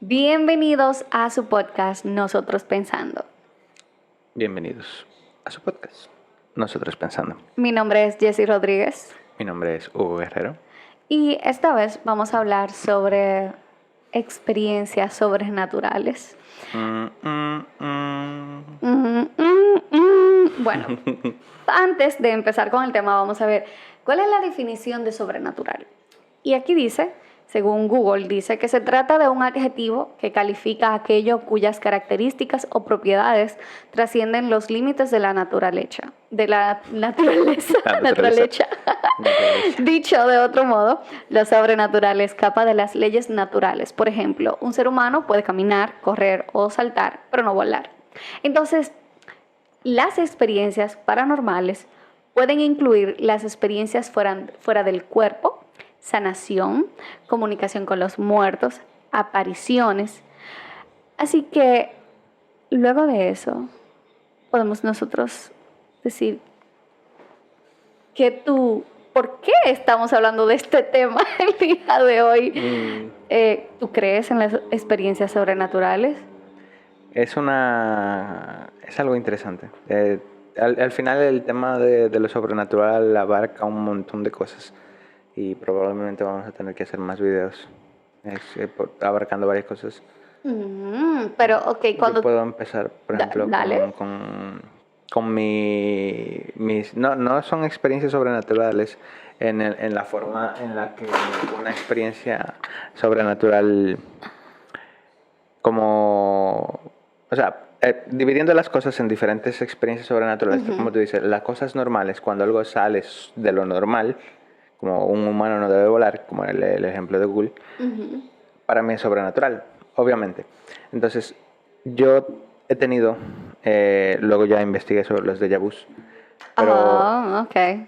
Bienvenidos a su podcast Nosotros Pensando. Bienvenidos a su podcast, Nosotros Pensando. Mi nombre es Jessy Rodríguez Mi nombre es Hugo Guerrero. y esta vez vamos a hablar sobre experiencias sobrenaturales. Bueno, antes de empezar con el tema vamos a ver cuál es la definición de sobrenatural. Y aquí dice, según Google, dice que se trata de un adjetivo que califica aquello cuyas características o propiedades trascienden los límites de la naturaleza. Dicho de otro modo, lo sobrenatural escapa de las leyes naturales. Por ejemplo, un ser humano puede caminar, correr o saltar, pero no volar. Entonces, las experiencias paranormales pueden incluir las experiencias fuera del cuerpo, sanación, comunicación con los muertos, apariciones. Así que luego de eso podemos nosotros decir ¿por qué estamos hablando de este tema el día de hoy? ¿Tú crees en las experiencias sobrenaturales? Es algo interesante. Al final el tema de lo sobrenatural abarca un montón de cosas y probablemente vamos a tener que hacer más videos abarcando varias cosas. Pero, ok, cuando... Yo puedo empezar, por ejemplo, dale. con mis... No son experiencias sobrenaturales en la forma en la que una experiencia sobrenatural como... O sea, dividiendo las cosas en diferentes experiencias sobrenaturales, como tú dices, las cosas normales, cuando algo sale de lo normal, como un humano no debe volar, como el ejemplo de Google, para mí es sobrenatural, obviamente. Entonces, yo he tenido, luego ya investigué sobre los déjà vus, pero okay.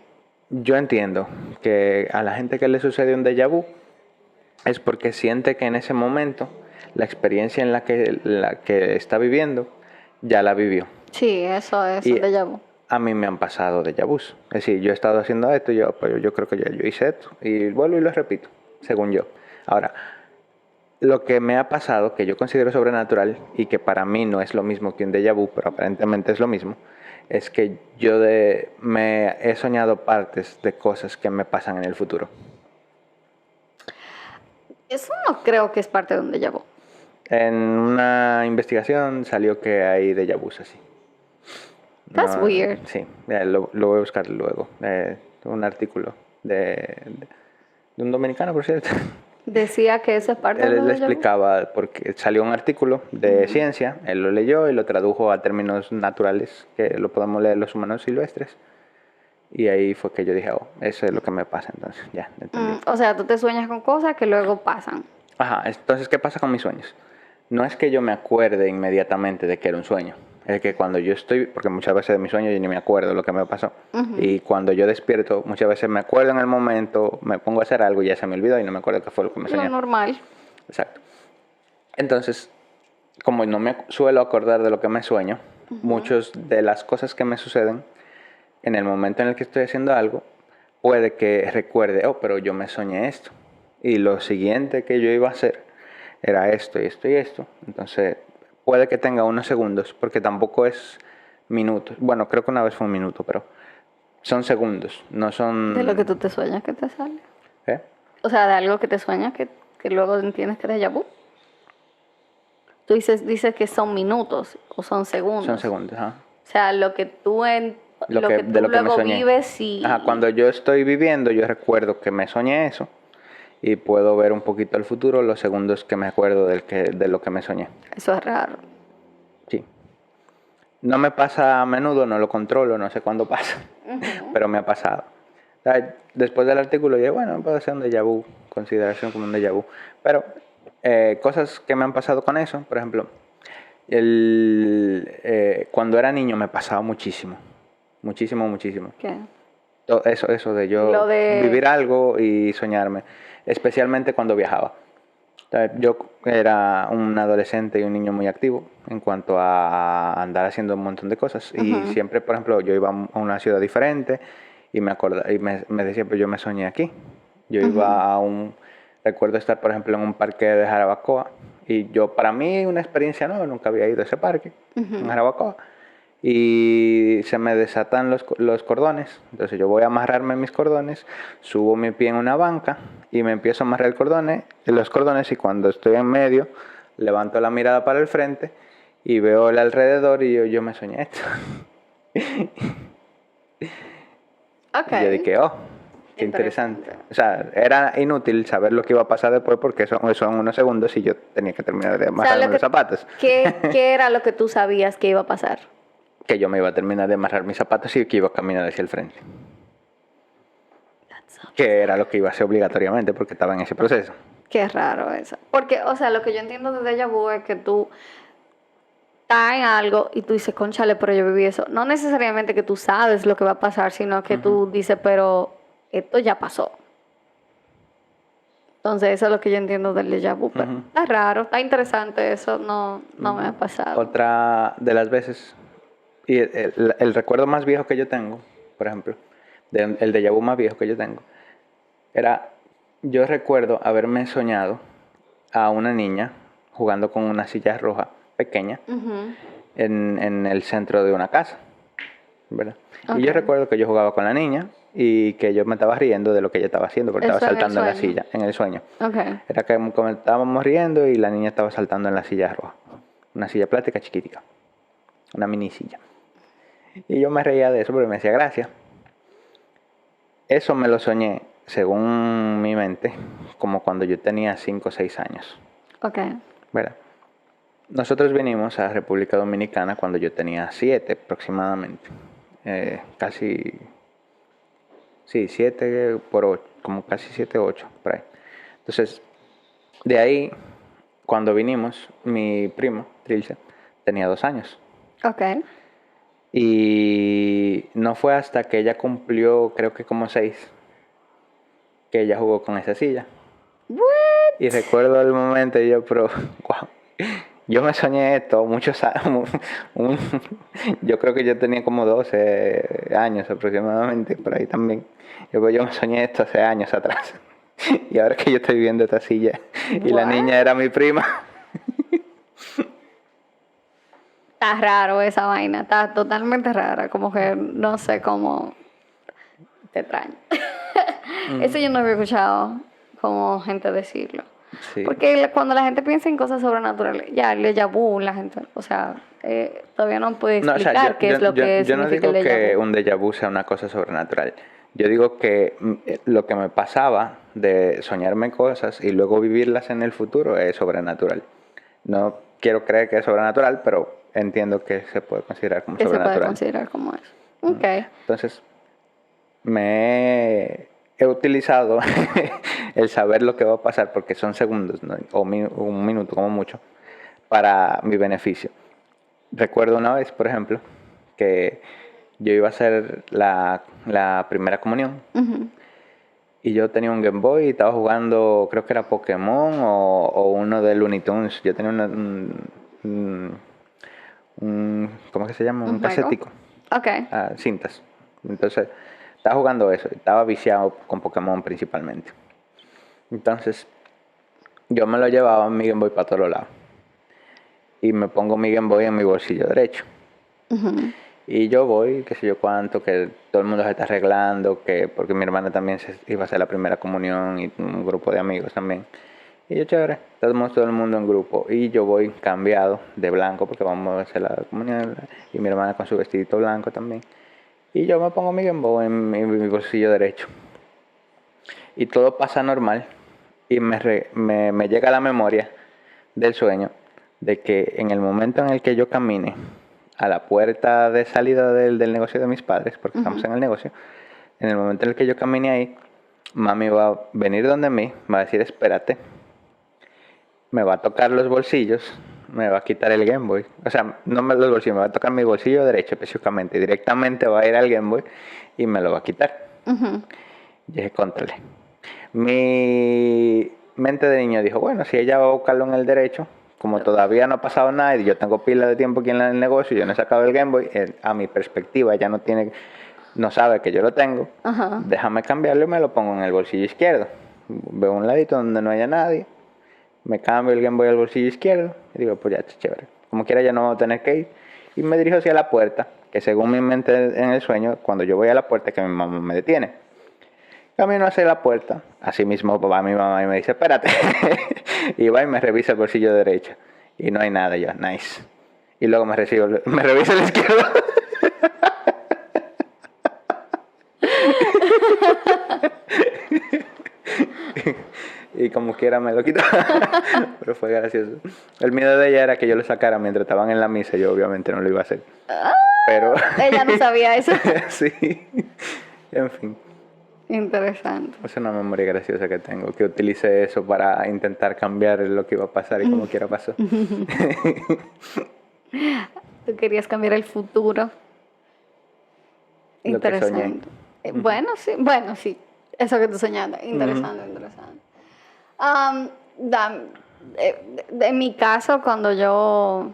yo entiendo que a la gente que le sucede un déjà vu es porque siente que en ese momento la experiencia en la que está viviendo ya la vivió. Sí, eso es Y un déjà vu. a mí me han pasado déjà vus. Es decir, yo he estado haciendo esto y yo creo que ya yo hice esto. Y vuelvo y lo repito, según yo. Ahora, lo que me ha pasado, que yo considero sobrenatural y que para mí no es lo mismo que un déjà vu, pero aparentemente es lo mismo, es que yo me he soñado partes de cosas que me pasan en el futuro. Eso no creo que es parte de un déjà vu. En una investigación salió que hay déjà vus así. That's weird. Sí, lo voy a buscar luego. Un artículo de un dominicano, por cierto. Decía que eso es parte de Él un le déjà vu. explicaba, porque salió un artículo de ciencia, él lo leyó y lo tradujo a términos naturales, que lo podemos leer los humanos silvestres. Y ahí fue que yo dije, oh, eso es lo que me pasa, entonces ya entendí. O sea, tú te sueñas con cosas que luego pasan. Ajá, entonces, ¿qué pasa con mis sueños? No es que yo me acuerde inmediatamente de que era un sueño. Es que cuando yo estoy, porque muchas veces de mis sueños yo ni me acuerdo lo que me pasó. Y cuando yo despierto, muchas veces me acuerdo en el momento, me pongo a hacer algo y ya se me olvidó y no me acuerdo qué fue lo que me soñé. Lo normal. Exacto. Entonces, como no me suelo acordar de lo que me sueño, muchas de las cosas que me suceden, en el momento en el que estoy haciendo algo, puede que recuerde, oh, pero yo me soñé esto. Y lo siguiente que yo iba a hacer era esto y esto y esto. Entonces, puede que tenga unos segundos, porque tampoco es minutos. Bueno, creo que una vez fue un minuto, pero son segundos, no son... De lo que tú te sueñas que te sale. ¿Eh? O sea, de algo que te sueñas que luego entiendes que es déjà vu. Tú dices que son minutos o son segundos. Son segundos, ajá. O sea, lo que tú luego me soñé. vives y... Ajá, cuando yo estoy viviendo, yo recuerdo que me soñé eso y puedo ver un poquito el futuro, los segundos que me acuerdo de lo que me soñé. Eso es raro. Sí. No me pasa a menudo, no lo controlo, no sé cuándo pasa, pero me ha pasado. O sea, después del artículo dije, bueno, puede ser un déjà vu, consideración como un déjà vu. Pero cosas que me han pasado con eso, por ejemplo, cuando era niño me pasaba muchísimo. Muchísimo. ¿Qué? Eso de yo vivir algo y soñarme, especialmente cuando viajaba. O sea, yo era un adolescente y un niño muy activo en cuanto a andar haciendo un montón de cosas. Y siempre, por ejemplo, yo iba a una ciudad diferente y me decía, pues yo me soñé aquí. Yo iba recuerdo estar, por ejemplo, en un parque de Jarabacoa Y yo, para mí, una experiencia nueva, nunca había ido a ese parque, en Jarabacoa. Y se me desatan los cordones. Entonces yo voy a amarrarme mis cordones, subo mi pie en una banca y me empiezo a amarrar los cordones y cuando estoy en medio, levanto la mirada para el frente y veo el alrededor y yo me soñé esto. Ok. Y yo dije, oh, qué interesante. O sea, era inútil saber lo que iba a pasar después porque son unos segundos y yo tenía que terminar de O sea, amarrarme los zapatos. ¿qué era lo que tú sabías que iba a pasar? Que yo me iba a terminar de amarrar mis zapatos y que iba a caminar hacia el frente. Que era lo que iba a hacer obligatoriamente porque estaba en ese proceso. Qué raro eso. Porque, o sea, lo que yo entiendo de déjà vu es que tú estás en algo y tú dices, cónchale, pero yo viví eso. No necesariamente que tú sabes lo que va a pasar, sino que tú dices, pero esto ya pasó. Entonces, eso es lo que yo entiendo del déjà vu. Pero está raro, está interesante eso, no me ha pasado. Otra de las veces, y el recuerdo más viejo que yo tengo, por ejemplo, el déjà vu más viejo que yo tengo, era, yo recuerdo haberme soñado a una niña jugando con una silla roja pequeña en el centro de una casa, ¿verdad? Y yo recuerdo que yo jugaba con la niña y que yo me estaba riendo de lo que ella estaba haciendo porque Eso estaba en el saltando en la sueño. silla, en el sueño. Okay. Era que como estábamos riendo y la niña estaba saltando en la silla roja. Una silla plástica chiquitica. Una mini silla. Y yo me reía de eso porque me hacía gracia. Eso me lo soñé, según mi mente, como cuando yo tenía 5 o 6 años. Ok. ¿Verdad? Nosotros vinimos a República Dominicana cuando yo tenía 7 aproximadamente. Casi... Sí, 7 por 8, como casi 7 8 por ahí. Entonces, de ahí, cuando vinimos, mi primo, Trilce, tenía 2 años. Ok. Y no fue hasta que ella cumplió, creo que como 6, que ella jugó con esa silla. What? Y recuerdo el momento y yo, pero, wow, yo me soñé esto muchos años. Yo creo que yo tenía como 12 años aproximadamente, por ahí también. Yo me soñé esto hace años atrás. Y ahora que yo estoy viendo esta silla y la What? niña era mi prima. Está raro esa vaina, está totalmente rara, como que no sé cómo te extraño. Eso yo no había escuchado como gente decirlo. Sí. Porque cuando la gente piensa en cosas sobrenaturales, ya el déjà vu, la gente, o sea, todavía no puede No, o explicar sea, qué es lo que yo no significa digo el déjà que vu. un déjà vu sea una cosa sobrenatural. Yo digo que lo que me pasaba de soñarme cosas y luego vivirlas en el futuro es sobrenatural. No quiero creer que es sobrenatural, pero entiendo que se puede considerar como Que se puede sobrenatural. considerar como eso. Ok. Entonces, he utilizado el saber lo que va a pasar, porque son segundos, ¿no? O un minuto como mucho, para mi beneficio. Recuerdo una vez, por ejemplo, que yo iba a hacer la primera comunión y yo tenía un Game Boy y estaba jugando, creo que era Pokémon o uno de Looney Tunes. Yo tenía ¿cómo es que se llama? Un Un juego. casetico, Ok. cintas. Entonces, estaba jugando eso, estaba viciado con Pokémon principalmente. Entonces, yo me lo llevaba en mi Game Boy para todos lados. Y me pongo mi Game Boy en mi bolsillo derecho. Y yo voy, qué sé yo cuánto, que todo el mundo se está arreglando, que porque mi hermana también iba a hacer la primera comunión y un grupo de amigos también. Y yo, chévere, estamos todo el mundo en grupo. Y yo voy cambiado de blanco porque vamos a hacer la comunión. Y mi hermana con su vestidito blanco también. Y yo me pongo mi Game Boy en mi bolsillo derecho. Y todo pasa normal. Y me llega a la memoria del sueño de que en el momento en el que yo camine a la puerta de salida del negocio de mis padres, porque estamos en el negocio, en el momento en el que yo camine ahí, mami va a venir donde mí, va a decir espérate, me va a tocar los bolsillos, me va a quitar el Game Boy, o sea, no me los bolsillos, me va a tocar mi bolsillo derecho específicamente, directamente va a ir al Game Boy y me lo va a quitar. Y dije, cóntrale. Mi mente de niño dijo, bueno, si ella va a buscarlo en el derecho, como todavía no ha pasado nada y yo tengo pila de tiempo aquí en el negocio y yo no he sacado el Game Boy, a mi perspectiva ella no sabe que yo lo tengo, déjame cambiarlo y me lo pongo en el bolsillo izquierdo. Veo un ladito donde no haya nadie, me cambio el Game Boy al bolsillo izquierdo y digo, pues ya está chévere. Como quiera ya no voy a tener que ir. Y me dirijo hacia la puerta, que según mi mente en el sueño, cuando yo voy a la puerta es que mi mamá me detiene. Camino hacia la puerta, así mismo va mi mamá y me dice, espérate. Y va y me revisa el bolsillo derecho. Y no hay nada, yo, nice. Y luego me revisa el izquierdo. Y como quiera me lo quitó. Pero fue gracioso. El miedo de ella era que yo lo sacara mientras estaban en la misa. Yo obviamente no lo iba a hacer. Pero Ella no sabía eso. sí. En fin. Interesante. Es una memoria graciosa que tengo. Que utilicé eso para intentar cambiar lo que iba a pasar y como quiera pasó. Tú querías cambiar el futuro. Lo que soñé. Interesante. Bueno, sí. Eso que tú soñaste. Interesante, interesante. En mi caso, cuando yo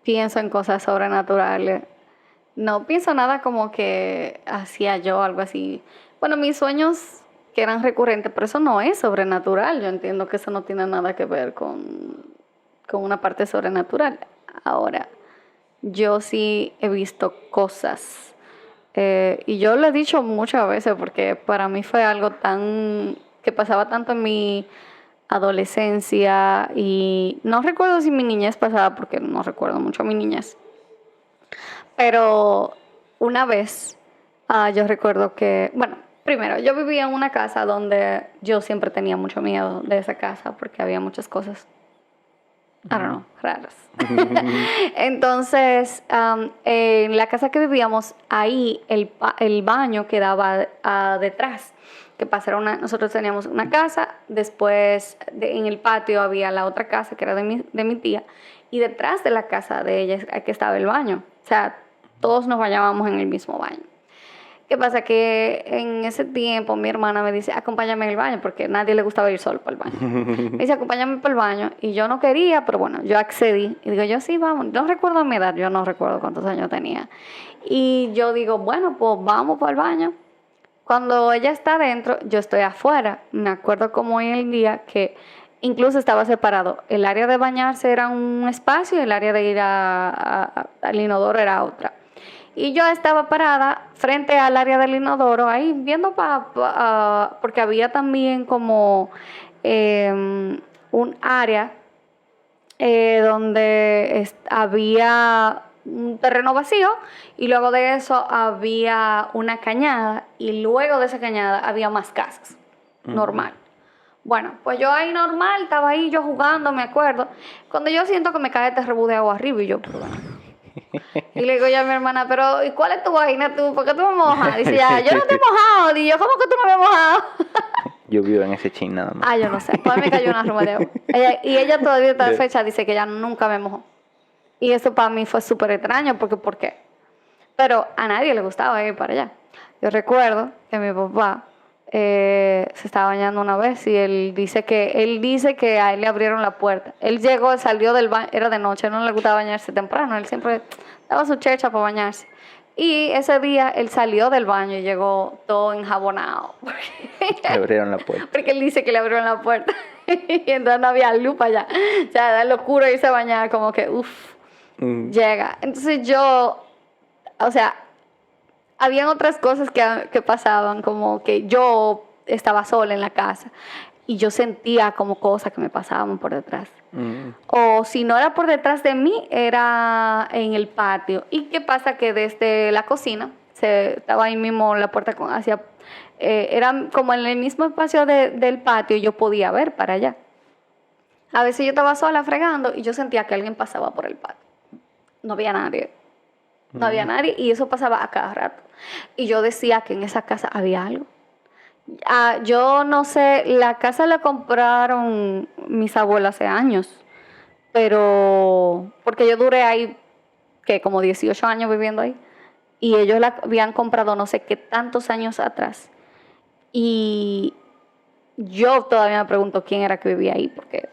pienso en cosas sobrenaturales, no pienso nada como que hacía yo, algo así. Bueno, mis sueños que eran recurrentes, pero eso no es sobrenatural. Yo entiendo que eso no tiene nada que ver con una parte sobrenatural. Ahora, yo sí he visto cosas. Y yo lo he dicho muchas veces porque para mí fue algo que pasaba tanto en mi adolescencia y no recuerdo si mi niñez pasaba porque no recuerdo mucho mi niñez. Pero una vez yo recuerdo que, bueno, primero yo vivía en una casa donde yo siempre tenía mucho miedo de esa casa porque había muchas cosas, I don't know, raras. Entonces, en la casa que vivíamos, ahí el baño quedaba detrás. Que pasa, nosotros teníamos una casa, después en el patio había la otra casa que era de mi tía, y detrás de la casa de ella es que estaba el baño. O sea, todos nos bañábamos en el mismo baño. ¿Qué pasa? Que en ese tiempo mi hermana me dice, acompáñame al baño, porque a nadie le gustaba ir solo para el baño. Me dice, acompáñame para el baño, y yo no quería, pero bueno, yo accedí. Y digo, yo sí, vamos. No recuerdo mi edad, yo no recuerdo cuántos años tenía. Y yo digo, bueno, pues vamos para el baño. Cuando ella está adentro, yo estoy afuera. Me acuerdo como hoy el día que incluso estaba separado. El área de bañarse era un espacio y el área de ir al inodoro era otra. Y yo estaba parada frente al área del inodoro, ahí viendo porque había también como un área donde había un terreno vacío y luego de eso había una cañada y luego de esa cañada había más casas, normal. Bueno, pues yo ahí normal, estaba ahí yo jugando, me acuerdo, cuando yo siento que me cae este rebú de agua arriba y yo, pero bueno. Y le digo yo a mi hermana, pero ¿y cuál es tu vaina tú? ¿Por qué tú me mojas? Dice ya, yo no te he mojado. Y yo, ¿cómo que tú no me has mojado? Yo vivo en ese chin nada más. Yo no sé, pues me cayó una ruma de agua. Y ella todavía hasta la fecha dice que ella nunca me mojó. Y eso para mí fue súper extraño, porque ¿por qué? Pero a nadie le gustaba ir para allá. Yo recuerdo que mi papá se estaba bañando una vez y él dice que a él le abrieron la puerta. Él llegó, salió del baño, era de noche, no le gustaba bañarse temprano, él siempre daba su chercha para bañarse. Y ese día él salió del baño y llegó todo enjabonado. Le abrieron la puerta. Porque él dice que le abrieron la puerta. Y entonces no había luz para allá. O sea, da locura irse a bañar, como que llega. Entonces yo, o sea, habían otras cosas que pasaban, como que yo estaba sola en la casa y yo sentía como cosas que me pasaban por detrás. O si no era por detrás de mí, era en el patio. ¿Y qué pasa? Que desde la cocina, estaba ahí mismo la puerta era como en el mismo espacio del patio y yo podía ver para allá. A veces yo estaba sola fregando y yo sentía que alguien pasaba por el patio. No había nadie. No había nadie y eso pasaba a cada rato. Y yo decía que en esa casa había algo. Yo no sé, la casa la compraron mis abuelas hace años, pero porque yo duré ahí, que como 18 años viviendo ahí, y ellos la habían comprado no sé qué tantos años atrás. Y yo todavía me pregunto quién era que vivía ahí, porque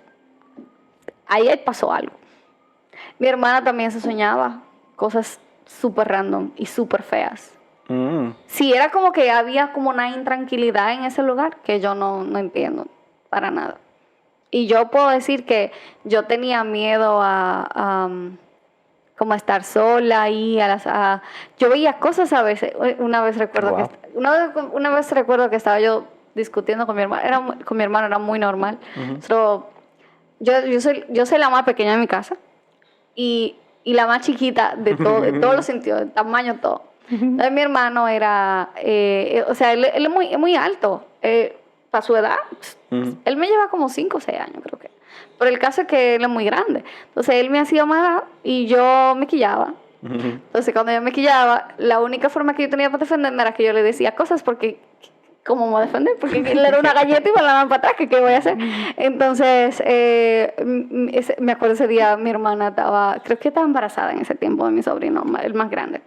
ahí pasó algo. Mi hermana también se soñaba cosas súper random y súper feas. Sí, era como que había como una intranquilidad en ese lugar que yo no entiendo para nada. Y yo puedo decir que yo tenía miedo como a estar sola ahí, yo veía cosas a veces. Una vez recuerdo Wow. una vez recuerdo que estaba yo discutiendo con mi hermano, con mi hermano era muy normal. Yo soy la más pequeña de mi casa y la más chiquita de todos los sentidos, de tamaño, todo. Entonces, mi hermano era, o sea, él es muy alto, para su edad. Él me lleva como 5 o 6 años, creo que. Pero el caso es que él es muy grande. Entonces, él me hacía más edad y yo me quillaba. Entonces, cuando yo me quillaba, la única forma que yo tenía para defenderme era que yo le decía cosas porque... ¿Cómo me voy a defender? Porque él era una galleta y me la daban para atrás, ¿qué voy a hacer? Entonces, me acuerdo ese día, mi hermana creo que estaba embarazada en ese tiempo de mi sobrino, el más grande.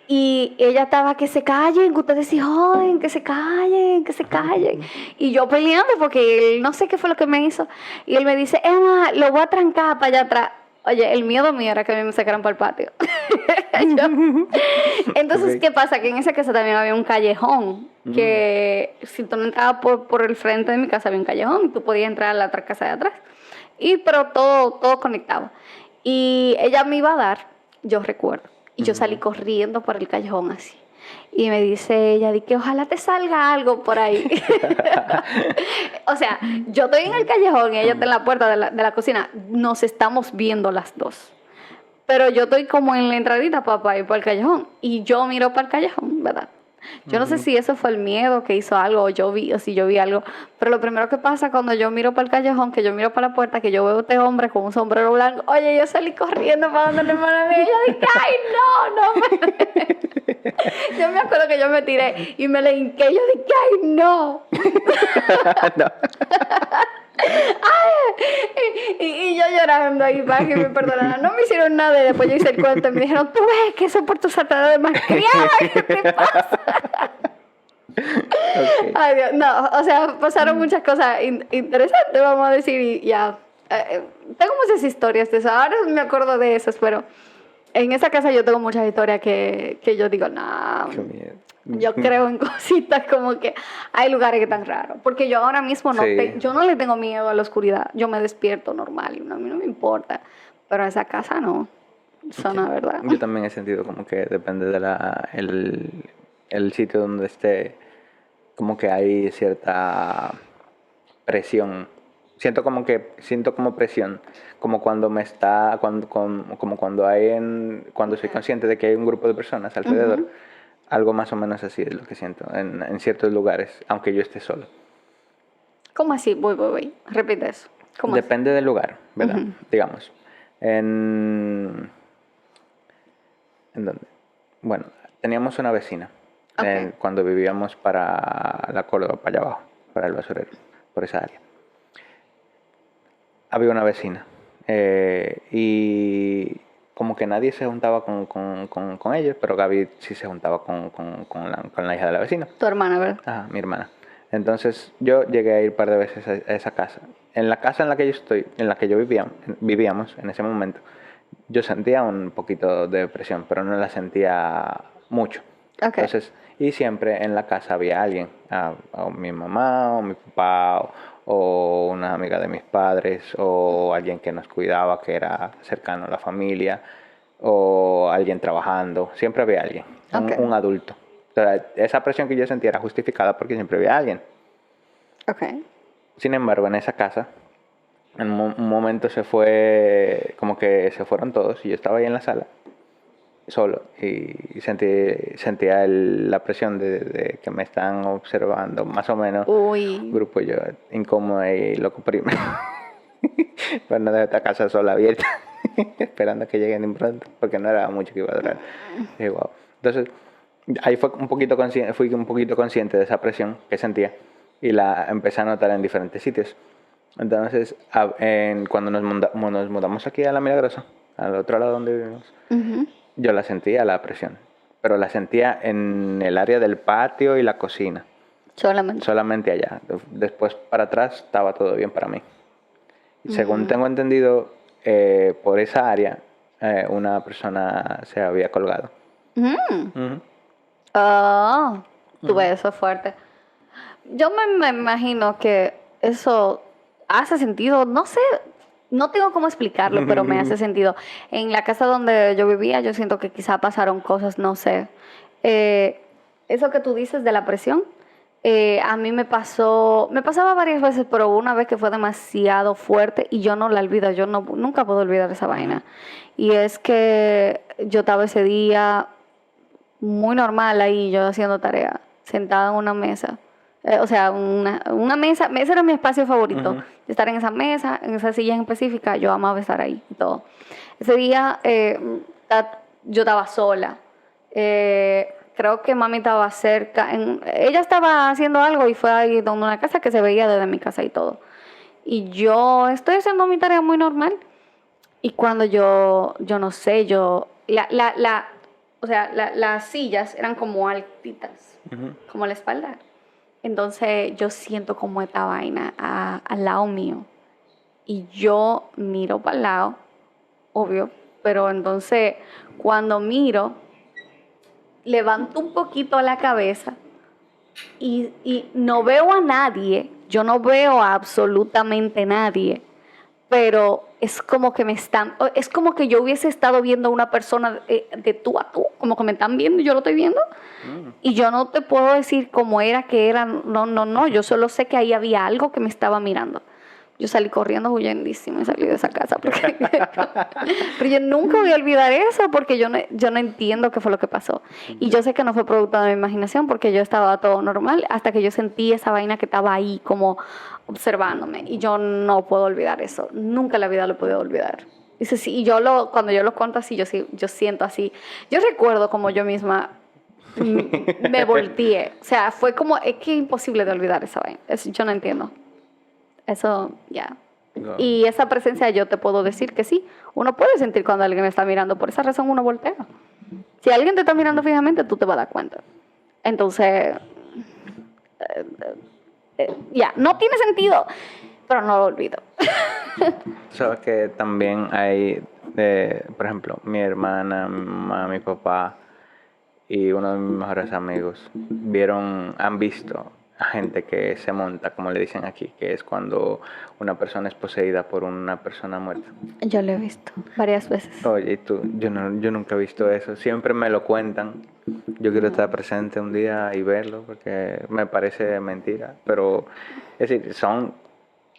Y ella estaba, que se callen, que ustedes sí joden, que se callen, que se callen. Y yo peleando porque él no sé qué fue lo que me hizo. Y él me dice, Emma, lo voy a trancar para allá atrás. Oye, el miedo mío era que a mí me sacaran para el patio. Entonces, ¿qué pasa? Que en esa casa también había un callejón. Que si tú no entrabas por el frente de mi casa, había un callejón y tú podías entrar a la otra casa de atrás. Pero todo conectado. Y ella me iba a dar, yo recuerdo. Y yo salí corriendo por el callejón así. Y me dice ella, di que ojalá te salga algo por ahí. O sea, yo estoy en el callejón y ella está en la puerta de la cocina. Nos estamos viendo las dos. Pero yo estoy como en la entradita para ir por el callejón. Y yo miro para el callejón, ¿verdad? Yo no sé si eso fue el miedo que hizo algo o si yo vi algo. Pero lo primero que pasa cuando yo miro para el callejón, que yo miro para la puerta, que yo veo a este hombre con un sombrero blanco. Oye, yo salí corriendo para donde la hermana mía. Y yo dije, ¡ay, no! Yo me acuerdo que yo me tiré y me le hinqué. Yo dije, ¡ay, no! No. Y yo llorando ahí para que me perdonaran. No me hicieron nada y después yo hice el cuento y me dijeron, tú ves que eso por tu saltada de malcriada, ¿qué te pasa? Okay. Ay, Dios, no, o sea, pasaron muchas cosas interesantes, vamos a decir, y ya. Tengo muchas historias de eso, ahora me acuerdo de esas, pero en esa casa yo tengo muchas historias que yo digo, no, Qué miedo. yo creo en cositas como que hay lugares que están raros, porque yo ahora mismo yo no le tengo miedo a la oscuridad, yo me despierto normal y a mí no me importa, pero a esa casa no, eso no es verdad. Yo también he sentido como que depende de el sitio donde esté, como que hay cierta presión. Siento como presión, como cuando cuando soy consciente de que hay un grupo de personas alrededor, algo más o menos así es lo que siento en ciertos lugares, aunque yo esté solo. ¿Cómo así? Voy. Repite eso. ¿Cómo Depende del lugar, ¿verdad? Digamos. ¿En dónde? Bueno, teníamos una vecina cuando vivíamos para la Córdoba, para allá abajo, para el basurero, por esa área. Había una vecina y como que nadie se juntaba con ellos, pero Gaby sí se juntaba con la hija de la vecina. Tu hermana, ¿verdad? Ajá, mi hermana. Entonces yo llegué a ir un par de veces a esa casa. En la casa en la que yo estoy, en la que vivíamos en ese momento, yo sentía un poquito de depresión, pero no la sentía mucho. Okay. Entonces, y siempre en la casa había alguien, o mi mamá, o mi papá, o una amiga de mis padres, o alguien que nos cuidaba, que era cercano a la familia, o alguien trabajando. Siempre había alguien, un adulto. O sea, esa presión que yo sentía era justificada porque siempre había alguien. Okay. Sin embargo, en esa casa, en un momento como que se fueron todos y yo estaba ahí en la sala, solo, y sentía la presión de que me están observando, más o menos. Uy. Grupo yo, incómodo y loco primero. Pero no dejar esta casa sola abierta, esperando que lleguen pronto, porque no era mucho que iba a durar. Y wow. Entonces, ahí fui un poquito consciente de esa presión que sentía y la empecé a notar en diferentes sitios. Entonces, cuando nos mudamos aquí a La Milagrosa, al otro lado donde vivimos, yo la sentía la presión, pero la sentía en el área del patio y la cocina. Solamente allá. Después para atrás estaba todo bien para mí. Según tengo entendido, por esa área una persona se había colgado. Tú ves, eso es fuerte. Yo me imagino que eso hace sentido, no sé, no tengo cómo explicarlo, pero me hace sentido. En la casa donde yo vivía, yo siento que quizá pasaron cosas, no sé. Eso que tú dices de la presión, a mí me pasaba varias veces, pero hubo una vez que fue demasiado fuerte y yo no la olvido, yo no, nunca puedo olvidar esa vaina. Y es que yo estaba ese día muy normal ahí, yo haciendo tarea, sentada en una mesa. O sea, una mesa, ese era mi espacio favorito, estar en esa mesa, en esa silla en específica, yo amaba estar ahí y todo. Ese día yo estaba sola, creo que mami estaba cerca, ella estaba haciendo algo y fue ahí donde una casa que se veía desde mi casa y todo. Y yo estoy haciendo mi tarea muy normal y cuando yo no sé, o sea, las sillas eran como altitas, como la espalda. Entonces yo siento como esta vaina al lado mío. Y yo miro para el lado, obvio, pero entonces cuando miro, levanto un poquito la cabeza y no veo a nadie, yo no veo a absolutamente nadie, pero es como que es como que yo hubiese estado viendo a una persona de tú a tú, como que me están viendo y yo lo estoy viendo. Y yo no te puedo decir cómo era, qué era, no, yo solo sé que ahí había algo que me estaba mirando. Yo salí corriendo huyendísima y salí de esa casa. Pero yo nunca voy a olvidar eso porque yo no entiendo qué fue lo que pasó. Y yo sé que no fue producto de mi imaginación porque yo estaba todo normal hasta que yo sentí esa vaina que estaba ahí como observándome. Y yo no puedo olvidar eso. Nunca en la vida lo he podido olvidar. Dice, sí, y cuando yo lo cuento así, yo siento así. Yo recuerdo como yo misma me volteé. O sea, fue como, es que es imposible de olvidar esa vaina. Yo no entiendo. Eso, ya. No. Y esa presencia yo te puedo decir que sí. Uno puede sentir cuando alguien me está mirando. Por esa razón uno voltea. Si alguien te está mirando fijamente, tú te vas a dar cuenta. Entonces, ya, no tiene sentido, pero no lo olvido. Sabes que también hay, por ejemplo, mi hermana, mi mamá, mi papá y uno de mis mejores amigos han visto a gente que se monta, como le dicen aquí, que es cuando una persona es poseída por una persona muerta. Yo lo he visto varias veces. Oye, ¿y tú? Yo nunca he visto eso. Siempre me lo cuentan. Yo quiero estar presente un día y verlo porque me parece mentira. Pero, es decir, son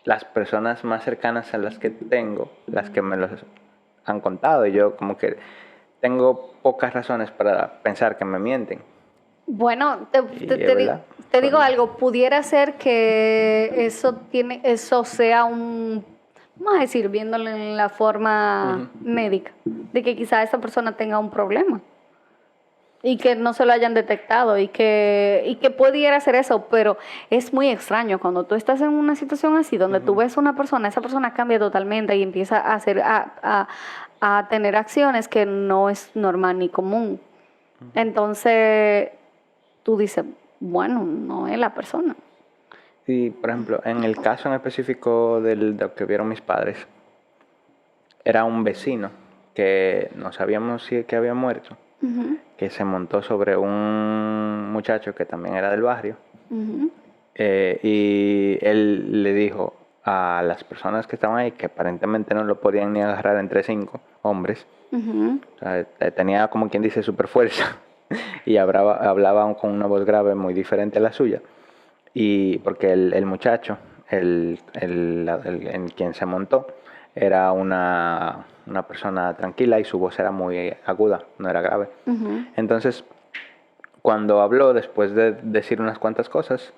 las personas más cercanas a las que tengo, las que me los han contado. Y yo como que tengo pocas razones para pensar que me mienten. Bueno, te digo algo, pudiera ser que eso sea vamos a decir, viéndolo en la forma médica, de que quizá esa persona tenga un problema y que no se lo hayan detectado y que pudiera ser eso, pero es muy extraño cuando tú estás en una situación así, donde tú ves a una persona, esa persona cambia totalmente y empieza a tener acciones que no es normal ni común. Entonces tú dices, bueno, no es la persona. Y, por ejemplo, en el caso en específico de lo que vieron mis padres, era un vecino que no sabíamos si que había muerto, que se montó sobre un muchacho que también era del barrio, y él le dijo a las personas que estaban ahí, que aparentemente no lo podían ni agarrar entre 5 hombres, o sea, tenía como quien dice super fuerza, y hablaba con una voz grave muy diferente a la suya. Y porque el muchacho, en quien se montó, era una persona tranquila y su voz era muy aguda, no era grave. Entonces, cuando habló, después de decir unas cuantas cosas,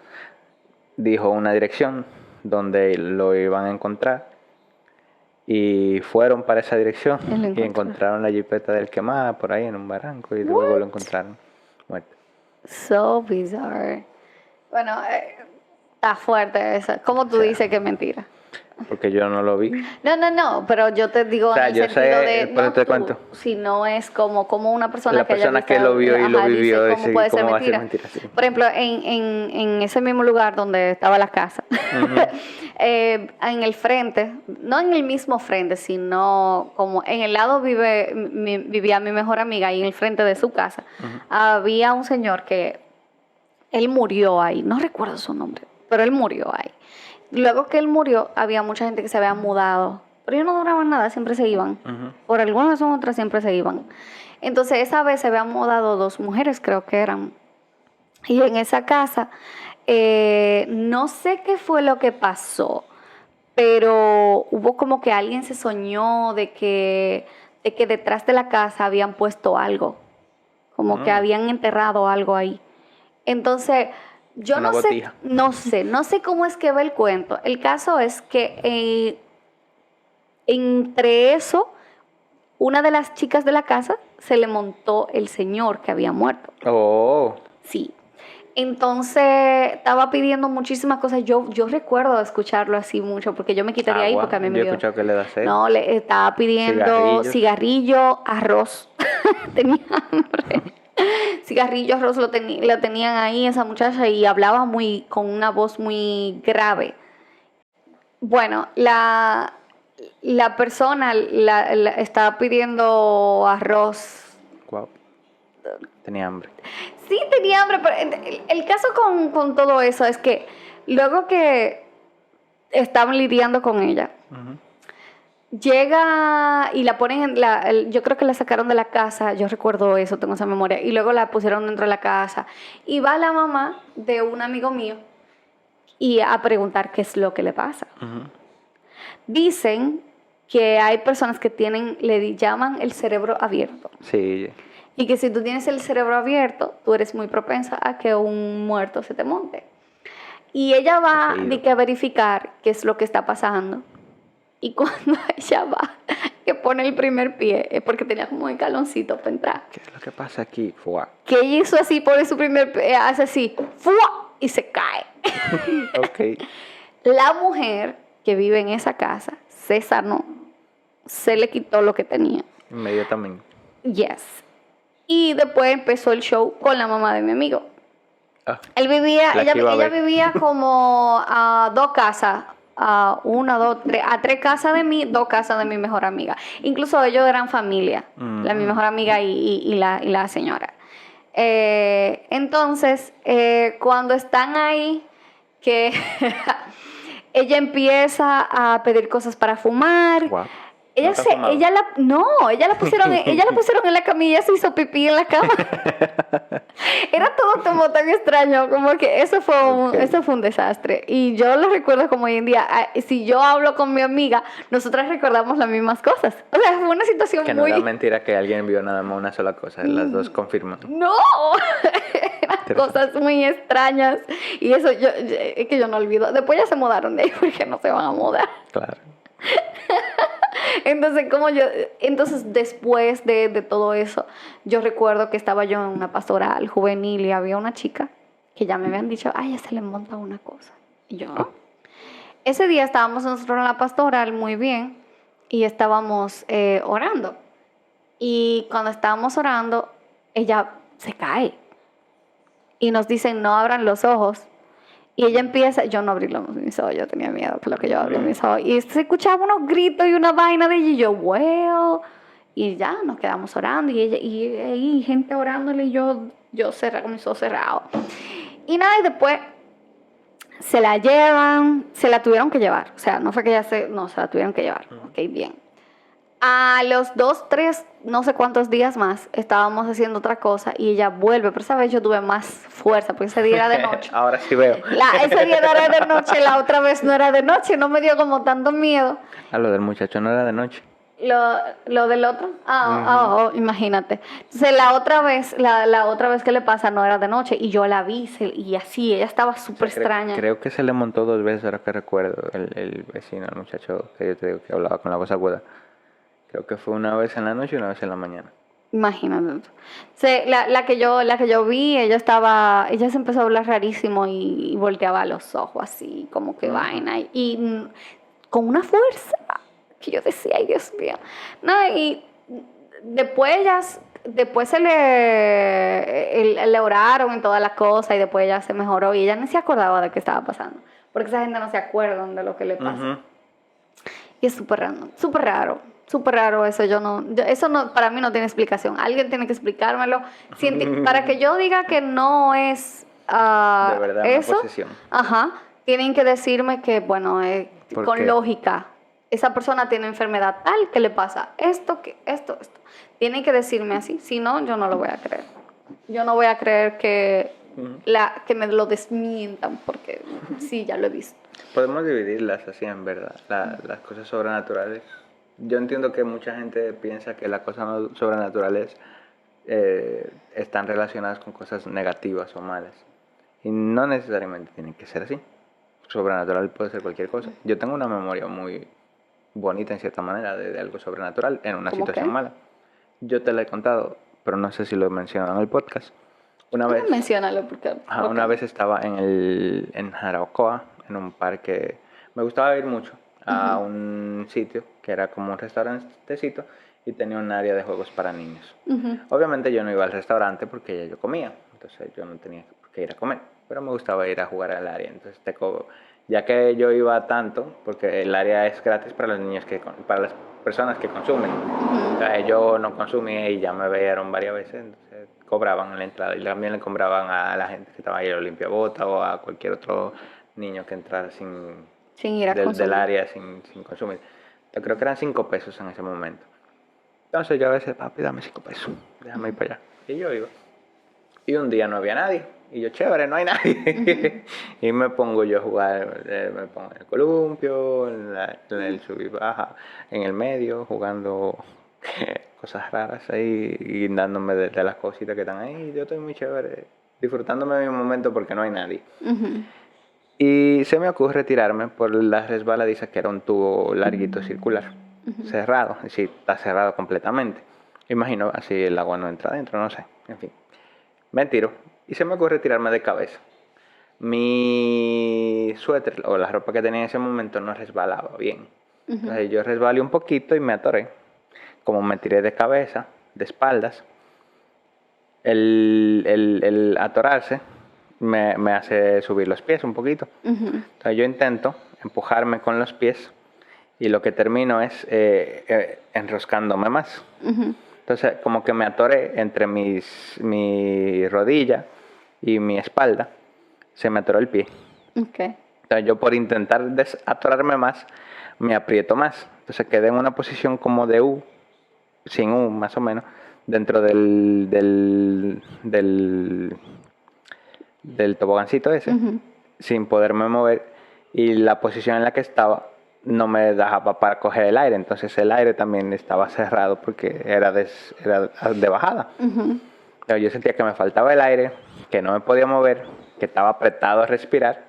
dijo una dirección donde lo iban a encontrar. Y fueron para esa dirección y encontraron la jipeta del quemada por ahí en un barranco y luego lo encontraron muerto. So bizarre. Bueno, está fuerte eso. ¿Cómo tú dices que es mentira? Porque yo no lo vi. No, pero yo te digo en el sentido de pero no te tú, cuento. sino es como una persona La que haya persona visto, que lo vio y lo vivió, dice, ¿cómo puede ser ¿cómo va a ser mentira? mentira? Sí. Por ejemplo, en ese mismo lugar donde estaba la casa, en el frente, no en el mismo frente, sino como en el lado vivía mi mejor amiga y en el frente de su casa había un señor que él murió ahí, no recuerdo su nombre, pero él murió ahí. Luego que él murió, había mucha gente que se había mudado. Pero ellos no duraban nada, siempre se iban. Por alguna razón u otra siempre se iban. Entonces esa vez se habían mudado 2 mujeres, creo que eran. Y en esa casa, no sé qué fue lo que pasó, pero hubo como que alguien se soñó de que detrás de la casa habían puesto algo. Como que habían enterrado algo ahí. Entonces, yo Una botija. no sé cómo es que va el cuento. El caso es que entre eso, una de las chicas de la casa se le montó el señor que había muerto. Oh. Sí. Entonces, estaba pidiendo muchísimas cosas. Yo recuerdo escucharlo así mucho, porque yo me quitaría ahí porque a mí me Yo he dio. escuchado que le da sed. No, le estaba pidiendo cigarrillo, arroz. Tenía hambre. Cigarrillo, arroz lo tenían ahí esa muchacha y hablaba con una voz muy grave. Bueno, la persona estaba pidiendo arroz. Wow. Tenía hambre. Sí, tenía hambre, pero el caso con todo eso es que luego que estaban lidiando con ella, llega y la ponen yo creo que la sacaron de la casa, yo recuerdo eso, tengo esa memoria, y luego la pusieron dentro de la casa. Y va la mamá de un amigo mío y a preguntar qué es lo que le pasa. Dicen que hay personas que le llaman el cerebro abierto. Sí. Y que si tú tienes el cerebro abierto, tú eres muy propensa a que un muerto se te monte. Y ella va a verificar qué es lo que está pasando. Y cuando ella va, que pone el primer pie, es porque tenía como un escaloncito para entrar. ¿Qué es lo que pasa aquí? ¡Fua! Que ella hizo así, pone su primer pie, hace así, ¡fua! Y se cae. Ok. La mujer que vive en esa casa se sanó, se le quitó lo que tenía. Inmediatamente. Yes. Y después empezó el show con la mamá de mi amigo. Ella vivía como a 2 casas, a 1, 2, 3, a 3 casas de mí, 2 casas de mi mejor mi Incluso ellos eran familia, mi mejor amiga y la señora. Entonces, cuando están ahí, que ella empieza a pedir cosas para fumar. Wow. Ella la pusieron en la camilla, se hizo pipí en la cama. Era todo como tan extraño, como que eso fue un desastre. Y yo lo recuerdo como hoy en día. Si yo hablo con mi amiga, nosotras recordamos las mismas cosas. O sea, fue una situación que muy... no era mentira que alguien vio nada más una sola cosa. Las dos confirman. ¡No! Eran cosas muy extrañas. Y eso es que yo no olvido. Después ya se mudaron de ahí porque no se van a mudar. Claro. Entonces después de todo eso, yo recuerdo que estaba yo en una pastoral juvenil y había una chica que ya me habían dicho, ay, ya se le monta una cosa. Y yo, ese día estábamos nosotros en la pastoral muy bien y estábamos orando. Y cuando estábamos orando, ella se cae y nos dicen, no abran los ojos. Y ella empieza, yo no abrí mis ojos, yo tenía miedo que lo que yo abrí mis ojos. Y se escuchaba unos gritos y una vaina de ella y yo, wow. Y ya nos quedamos orando y gente orándole y yo con mis ojos cerrados. Y nada, y después se la llevan, se la tuvieron que llevar. O sea, no fue que se la tuvieron que llevar. Ok, bien. A los 2, 3, no sé cuántos días más, estábamos haciendo otra cosa y ella vuelve, pero esa vez yo tuve más fuerza, porque ese día era de noche. Ahora sí veo. Ese día no era de noche, la otra vez no era de noche, no me dio como tanto miedo. Lo del muchacho no era de noche. Lo del otro, imagínate. Entonces la otra vez que le pasa no era de noche y yo la vi y así, ella estaba súper extraña. Creo que se le montó 2 veces, ahora que recuerdo, el vecino, el muchacho que yo te digo que hablaba con la voz aguda. Creo que fue una vez en la noche y una vez en la mañana. Imagínate. Sí, la que yo vi, ella se empezó a hablar rarísimo y volteaba los ojos así, como que vaina. Y con una fuerza que yo decía, ay Dios mío. No, y después se le oraron y todas las cosas y después ella se mejoró y ella ni se acordaba de qué estaba pasando. Porque esa gente no se acuerda de lo que le pasa. Y es súper raro. Súper raro eso, eso no, para mí no tiene explicación. Alguien tiene que explicármelo. Para que yo diga que no es de verdad, eso, una posesión. ajá, Tienen que decirme que, bueno, ¿Por con qué? lógica, esa persona tiene enfermedad tal, que le pasa esto, que esto. Tienen que decirme así, si no, yo no lo voy a creer. Yo no voy a creer que, que me lo desmientan, porque sí, ya lo he visto. Podemos dividirlas así, en verdad, las cosas sobrenaturales. Yo entiendo que mucha gente piensa que las cosas sobrenaturales están relacionadas con cosas negativas o malas. Y no necesariamente tienen que ser así. Sobrenatural puede ser cualquier cosa. Yo tengo una memoria muy bonita, en cierta manera, de algo sobrenatural en una ¿Cómo situación qué? mala. Yo te la he contado, pero no sé si lo he mencionado en el podcast. Una vez, Menciónalo, porque... una vez estaba en Jarabacoa, en un parque. Me gustaba ir mucho a un sitio que era como un restaurantecito y tenía un área de juegos para niños. Obviamente yo no iba al restaurante porque ya yo comía, entonces yo no tenía por qué ir a comer, pero me gustaba ir a jugar al área. Entonces ya que yo iba tanto, porque el área es gratis para los niños, para las personas que consumen. O sea, yo no consumía y ya me vieron varias veces, entonces cobraban en la entrada y también le cobraban a la gente que estaba ahí, a Olimpia Bota o a cualquier otro niño que entrara Sin ir a del consumir. área sin consumir. Yo creo que eran 5 pesos en ese momento. Entonces yo a veces, papi, dame 5 pesos, déjame ir para allá. Y yo iba. Y un día no había nadie. Y yo, chévere, no hay nadie. Y me pongo yo a jugar, me pongo en el columpio, en el sub y baja, en el medio, jugando cosas raras ahí, y dándome de las cositas que están ahí. Yo estoy muy chévere, disfrutándome de mi momento porque no hay nadie. Y se me ocurre tirarme por la resbaladiza, que era un tubo larguito circular, cerrado, es decir, está cerrado completamente. Imagino, así el agua no entra adentro, no sé, en fin. Me tiro y se me ocurre tirarme de cabeza. Mi suéter o la ropa que tenía en ese momento no resbalaba bien. Entonces yo resbalé un poquito y me atoré. Como me tiré de cabeza, de espaldas, el atorarse me hace subir los pies un poquito. Entonces yo intento empujarme con los pies y lo que termino es enroscándome más. Entonces como que me atoré entre mi rodilla y mi espalda, se me atoró el pie. Okay. Entonces yo por intentar desatorarme más, me aprieto más. Entonces quedé en una posición como de U, sin U más o menos, dentro del tobogancito ese, sin poderme mover, y la posición en la que estaba no me dejaba para coger el aire, entonces el aire también estaba cerrado porque era de bajada. Yo sentía que me faltaba el aire, que no me podía mover, que estaba apretado a respirar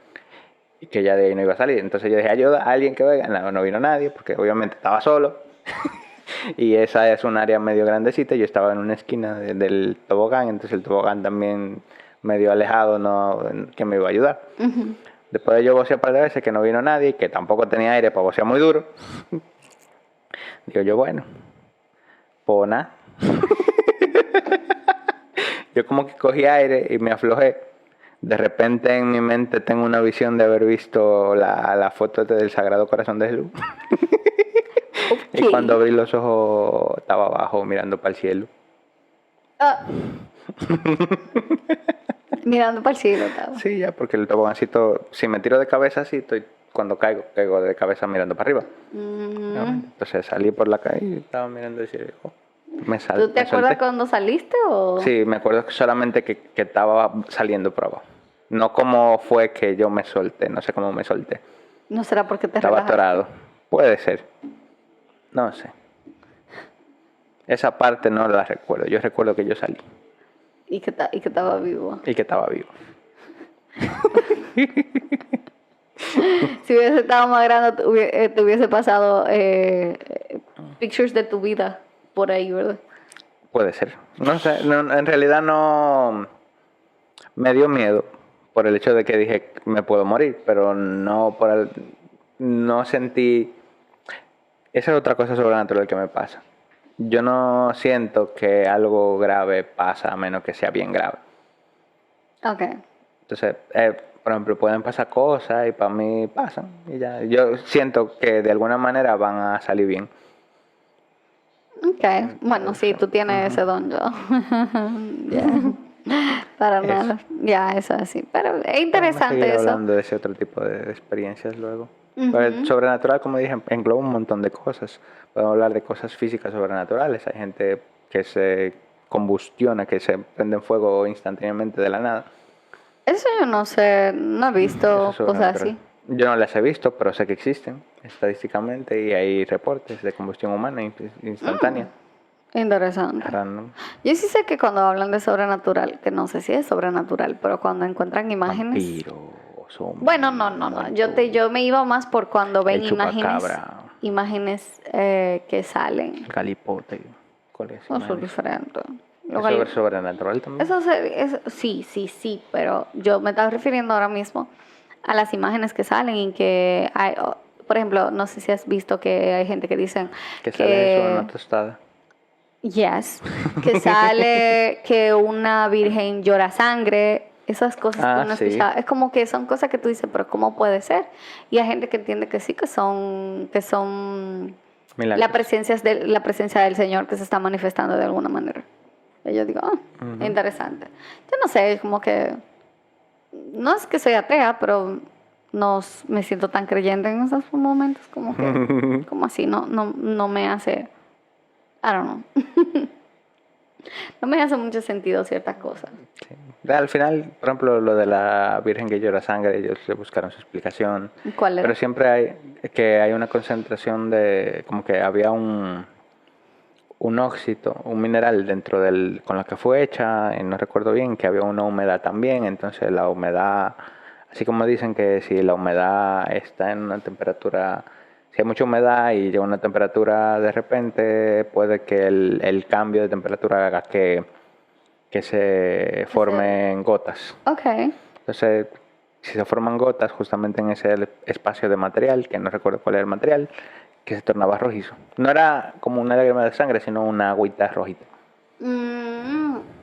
y que ya de ahí no iba a salir. Entonces yo dije, ayuda a alguien que venga. No vino nadie porque obviamente estaba solo. Y esa es un área medio grandecita. Yo estaba en una esquina del tobogán, entonces el tobogán también medio alejado, no, que me iba a ayudar. Después de yo vocear un par de veces que no vino nadie, que tampoco tenía aire para vocear muy duro. Digo yo, bueno, pues nada. Yo como que cogí aire y me aflojé. De repente en mi mente tengo una visión de haber visto la foto del Sagrado Corazón de Jesús. Y cuando abrí los ojos estaba abajo mirando para el cielo. Mirando para el cielo estaba. Sí, ya, porque el tobogancito, si me tiro de cabeza así, cuando caigo de cabeza mirando para arriba. Entonces salí por la calle y estaba mirando el cielo. ¿Tú te acuerdas cuando saliste o...? Sí, me acuerdo solamente que estaba saliendo por abajo. No cómo fue que yo me solté, no sé cómo me solté. ¿No será porque te Estaba relajaste? atorado. Puede ser. No sé. Esa parte no la recuerdo. Yo recuerdo que yo salí. Y que estaba vivo. Y que estaba vivo. Si hubiese estado más grande, te hubiese pasado pictures de tu vida por ahí, ¿verdad? Puede ser. No sé, en realidad no me dio miedo por el hecho de que dije me puedo morir, pero no no sentí. Esa es otra cosa sobrenatural que me pasa. Yo no siento que algo grave pasa a menos que sea bien grave. Ok. Entonces, por ejemplo, pueden pasar cosas y para mí pasan y ya. Yo siento que de alguna manera van a salir bien. Ok. Bueno, sí, tú tienes ese don, yo. Ya. Para Eso. nada. Ya, eso así. Pero es Podemos interesante seguir eso. hablando de ese otro tipo de experiencias luego. Ujú. Pero el sobrenatural, como dije, engloba un montón de cosas. Podemos hablar de cosas físicas sobrenaturales. Hay gente que se combustiona, que se prende en fuego instantáneamente de la nada. Eso yo no sé, no he Eso visto es cosas sobrenatural. así. Yo no las he visto, pero sé que existen estadísticamente y hay reportes de combustión humana instantánea, Interesante. random, Yo sí sé que cuando hablan de sobrenatural, que no sé si es sobrenatural, pero cuando encuentran imágenes. vampiro, zombie, Bueno, no. muerto, Yo me iba más por cuando ven el chupacabra, imágenes que salen. el galipote, ¿cuáles Eso es imágenes? diferente. Lo ¿Es gal- sobrenatural también? sí, pero yo me estaba refiriendo ahora mismo a las imágenes que salen y que hay, por ejemplo, no sé si has visto que hay gente que dicen Que sale eso en una que, tostada. yes, que sale que una virgen llora sangre, esas cosas que Ah, uno sí. escucha, es como que son cosas que tú dices, pero ¿cómo puede ser? Y hay gente que entiende que sí, que son Milagros. la presencia del Señor que se está manifestando de alguna manera. Y yo digo, Ujú. interesante. Yo no sé, como que, no es que soy atea, pero no me siento tan creyente en esos momentos, como que, como así, no me hace, I don't know. No me hace mucho sentido ciertas cosas. Sí. Al final, por ejemplo, lo de la Virgen que llora sangre, ellos le buscaron su explicación. ¿Cuál era? Pero siempre hay una concentración de, como que había un óxido, un mineral dentro con la que fue hecha, y no recuerdo bien, que había una humedad también, entonces la humedad, así como dicen que si la humedad está en una temperatura, si hay mucha humedad y llega a una temperatura de repente, puede que el cambio de temperatura haga que se formen gotas. Ok. Entonces, si se forman gotas justamente en ese espacio de material, que no recuerdo cuál era el material, que se tornaba rojizo. No era como una lágrima de sangre, sino una agüita rojita.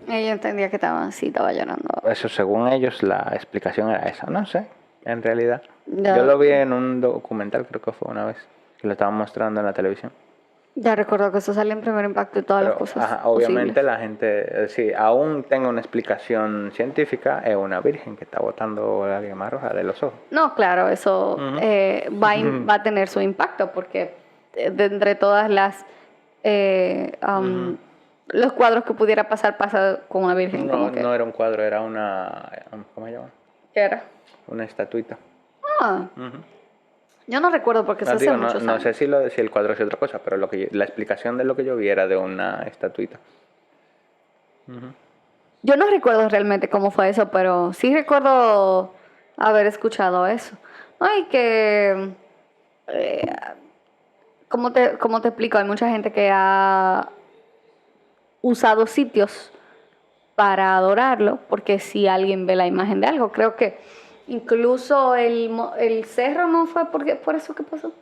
Ella entendía que estaba llorando. Eso, según ellos, la explicación era esa. No sé, en realidad. Ya, Yo lo vi en un documental, creo que fue una vez, que lo estaban mostrando en la televisión. ya recuerdo que eso sale en Primer Impacto y todas las Pero cosas ajá, obviamente posibles. la gente, si aún tenga una explicación científica, es una virgen que está botando lágrimas rojas de los ojos. No, claro, eso Ujú. va a tener su impacto porque de entre todas los cuadros que pudiera pasar, pasa con una virgen, No, como que, no era un cuadro, era una, ¿cómo se llama? ¿qué era? Una estatuita. Ah, Ujú. yo no recuerdo porque eso No, hace digo, muchos no años. sé si el cuadro es otra cosa, pero la explicación de lo que yo vi era de una estatuita. Ujú. Yo no recuerdo realmente cómo fue eso, pero sí recuerdo haber escuchado eso. No, y que, eh, cómo te explico? Hay mucha gente que ha usado sitios para adorarlo, porque si alguien ve la imagen de algo, creo que incluso el cerro no fue por eso que pasó.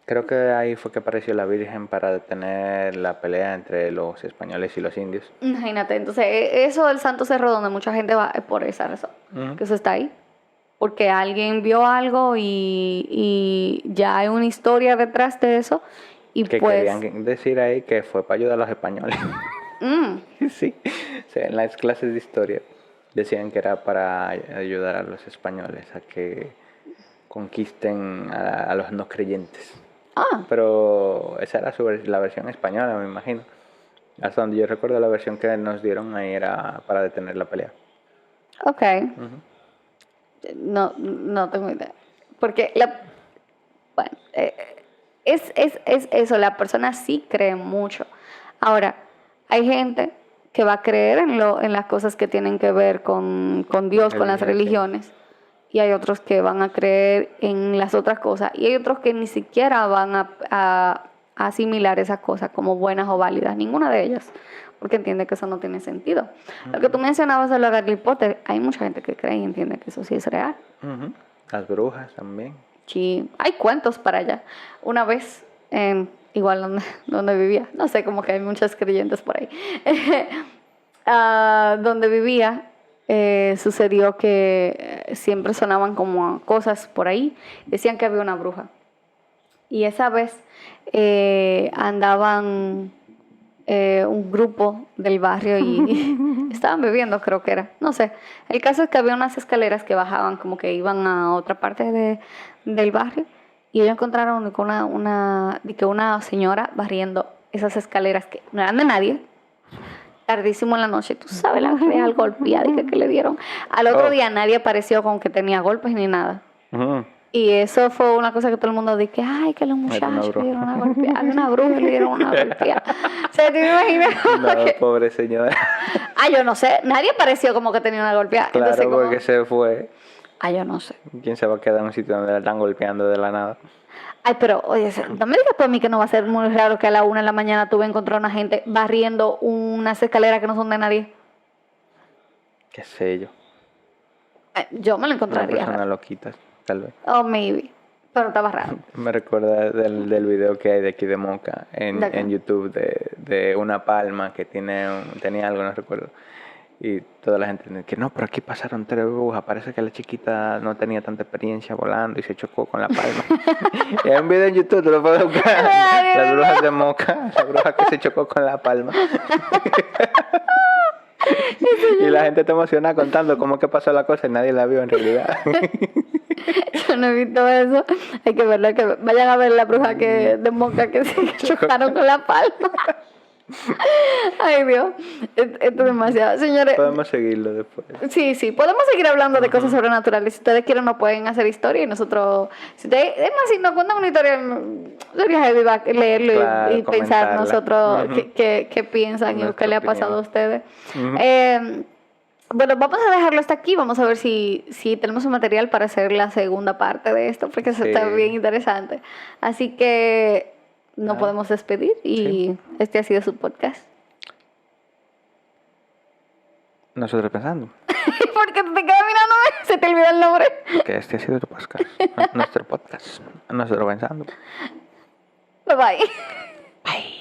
Creo que ahí fue que apareció la Virgen para detener la pelea entre los españoles y los indios. Imagínate, entonces eso del Santo Cerro donde mucha gente va es por esa razón, Ujú. que eso está ahí. Porque alguien vio algo y ya hay una historia detrás de eso y Que pues querían decir ahí que fue para ayudar a los españoles. Sí, o sea, en las clases de historia decían que era para ayudar a los españoles a que conquisten a los no creyentes. Pero esa era la versión española, me imagino. Hasta donde yo recuerdo, la versión que nos dieron ahí era para detener la pelea. ok, no tengo idea. Porque bueno, es eso, la persona sí cree mucho. Ahora, hay gente que va a creer en las cosas que tienen que ver con Dios, con las religiones, y hay otros que van a creer en las otras cosas, y hay otros que ni siquiera van a asimilar esas cosas como buenas o válidas, ninguna de ellas, porque entiende que eso no tiene sentido. Lo que tú mencionabas de lo de Harry Potter, hay mucha gente que cree y entiende que eso sí es real. Ujú. Las brujas también. Sí, hay cuentos para allá. Una vez, igual donde vivía, no sé, como que hay muchas creyentes por ahí, donde vivía, sucedió que siempre sonaban como cosas por ahí, decían que había una bruja. Y esa vez andaban un grupo del barrio y estaban bebiendo, creo que era. No sé. El caso es que había unas escaleras que bajaban como que iban a otra parte del barrio y ellos encontraron con una señora barriendo esas escaleras que no eran de nadie. Tardísimo en la noche, tú sabes la real golpeada que le dieron. Al otro día nadie apareció con que tenía golpes ni nada. Y eso fue una cosa que todo el mundo dice, que ay, que los muchachos le dieron una golpeada, una bruja le dieron una golpeada. O sea, ¿te imaginas? No, pobre señora. Yo no sé, nadie pareció como que tenía una golpeada. Claro, entonces, como, porque se fue. yo no sé. ¿Quién se va a quedar en un sitio donde la están golpeando de la nada? Pero, oye, no me digas tú a mí que no va a ser muy raro que a la 1 de la mañana tú vas a encontrar a una gente barriendo unas escaleras que no son de nadie. Qué sé yo. Yo me lo Una encontraría persona raro. loquita, tal vez. Oh, maybe. Pero estaba raro. Me recuerda del video que hay de aquí de Moca en YouTube de una palma que tenía algo, no recuerdo. Y toda la gente dice que no, pero aquí pasaron 3 brujas. Parece que la chiquita no tenía tanta experiencia volando y se chocó con la palma. Y hay un video en YouTube, tú lo puedes buscar. Las brujas de Moca, la bruja que se chocó con la palma. Y la gente está emocionada contando cómo que pasó la cosa y nadie la vio en realidad. Yo no he visto eso. Hay que verlo, que vayan a ver la bruja de Moca que se chocaron con la palma. Ay, Dios. Esto es demasiado. Señores, Podemos seguirlo después. sí, podemos seguir hablando de cosas sobrenaturales. Si ustedes quieren, nos pueden hacer historia y nosotros. Si nos cuentan una historia, sería heavy leerlo Claro, y pensar comentarla. nosotros qué piensan y Nuestra qué le ha opinión. pasado a ustedes. Bueno, vamos a dejarlo hasta aquí. Vamos a ver si tenemos un material para hacer la segunda parte de esto, porque eso está bien interesante. Así que nos podemos despedir y este ha sido su podcast. Nosotros pensando ¿Por qué te quedas mirándome? Se te olvidó el nombre. que este ha sido tu podcast, nuestro podcast. Nosotros pensando. Bye bye. Bye.